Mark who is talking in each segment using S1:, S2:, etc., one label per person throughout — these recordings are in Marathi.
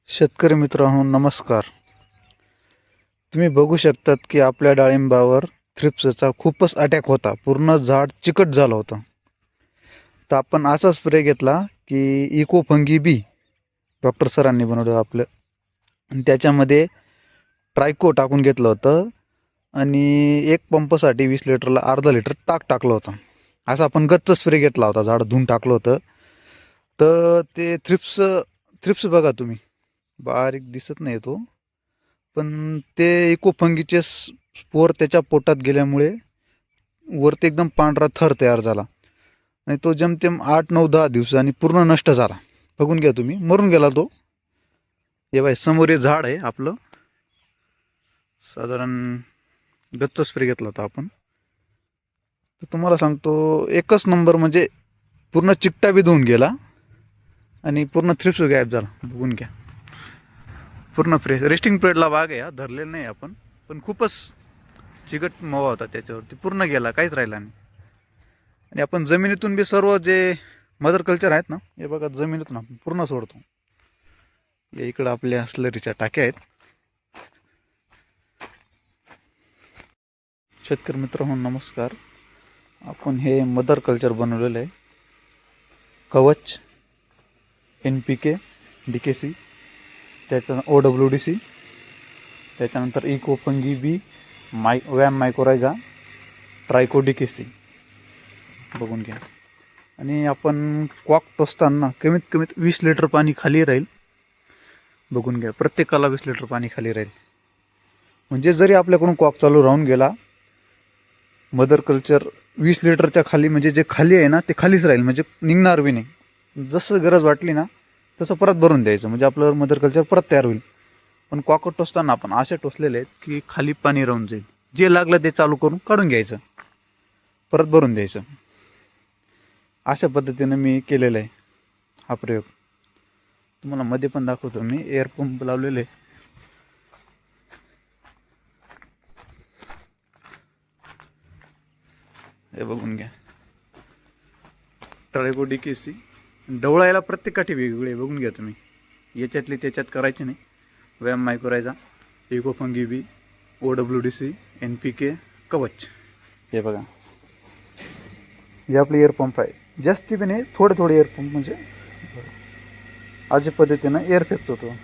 S1: शेतकरी मित्रांनो नमस्कार. तुम्ही बघू शकतात की आपल्या डाळिंबावर थ्रिप्सचा खूपच अटॅक होता. पूर्ण झाड चिकट झालं होतं. तर आपण असा स्प्रे घेतला की इको फंगी बी डॉक्टर सरांनी बनवलं आपलं, आणि त्याच्यामध्ये ट्रायको टाकून घेतलं होतं आणि एक पंपसाठी 20 लिटरला अर्धा लिटर ताक टाकलं होतं. असा आपण गच्च स्प्रे घेतला होता, झाड धुवून टाकलं होतं. तर ते थ्रिप्स बघा तुम्ही, बारीक दिसत नाही तो, पण ते इकोफंगीचे स्पोर त्याच्या पोटात गेल्यामुळे वरती एकदम पांढरा थर तयार झाला आणि तो जमतेम 8-9-10 दिवसांनी पूर्ण नष्ट झाला. बघून घ्या तुम्ही, मरून गेला तो. हे बाय समोर हे झाड आहे आपलं, साधारण गच्च स्प्रे घेतला होता आपण. तर तुम्हाला सांगतो एकच नंबर, म्हणजे पूर्ण चिकटा बी धुवून गेला आणि पूर्ण थ्रिप्स गायब झाला. बघून घ्या, पूर्ण फ्रेश. रेस्टिंग पिरियडला बाग आहे, धरलेलं नाही आपण, पण खूपच चिकट मवा होता त्याच्यावरती, पूर्ण गेला, काहीच राहिला नाही. आणि आपण जमिनीतून बी सर्व जे मदर कल्चर आहेत ना, हे बघा जमिनीतून आपण पूर्ण सोडतो. या इकडं आपल्या स्लरीच्या टाक्या आहेत. शेतकरी मित्रांनो नमस्कार. आपण हे मदर कल्चर बनवलेलं आहे. कवच, NPK, DKC, त्याच्या OWDC, त्याच्यानंतर इको फंगी बी, वॅम मायकोरायझा, ट्रायको DKC. बघून घ्या. आणि आपण कॉक टोचताना कमीत कमीत 20 लिटर पाणी खाली राहील. बघून घ्या, प्रत्येकाला 20 लिटर पाणी खाली राहील. म्हणजे जरी आपल्याकडून कॉक चालू राहून गेला, मदर कल्चर 20 लिटरच्या खाली, म्हणजे जे खाली आहे ना ते खालीच राहील, म्हणजे निघणार बी नाही. जसं गरज वाटली ना तसं परत भरून द्यायचं, म्हणजे आपलं मदर कल्चर परत तयार होईल. पण कॉक टोचताना आपण असे टोचलेले आहेत की खाली पाणी राहून जाईल. जे लागलं ते चालू करून काढून घ्यायचं, परत भरून द्यायचं. अशा पद्धतीनं मी केलेलं आहे हा प्रयोग. तुम्हाला मध्ये पण दाखवतो मी, एअर पंप लावलेले. हे बघून घ्या, ट्रायको DKC. डवळायला प्रत्येक काठी वेगवेगळे बघून घ्या तुम्ही, याच्यातली त्याच्यात करायचे नाही. वॅम मायकोरायझा, इको फंगी बी, OWDC, NPK, कवच. हे बघा, हे आपले एअर पंप आहे. जास्ती पण नाही, थोडे एअर पंप, म्हणजे अशा पद्धतीनं एअर फेकतो तो.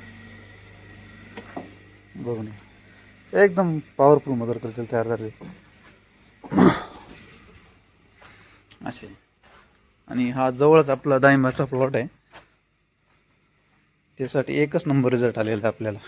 S1: बघून एकदम पॉवरफुल मदर कल्चर तयार झाले असे. आणि हा जवळच आपला डाळिंबाचा प्लॉट आहे, त्यासाठी एकच नंबर रिझल्ट आलेला आहे आपल्याला.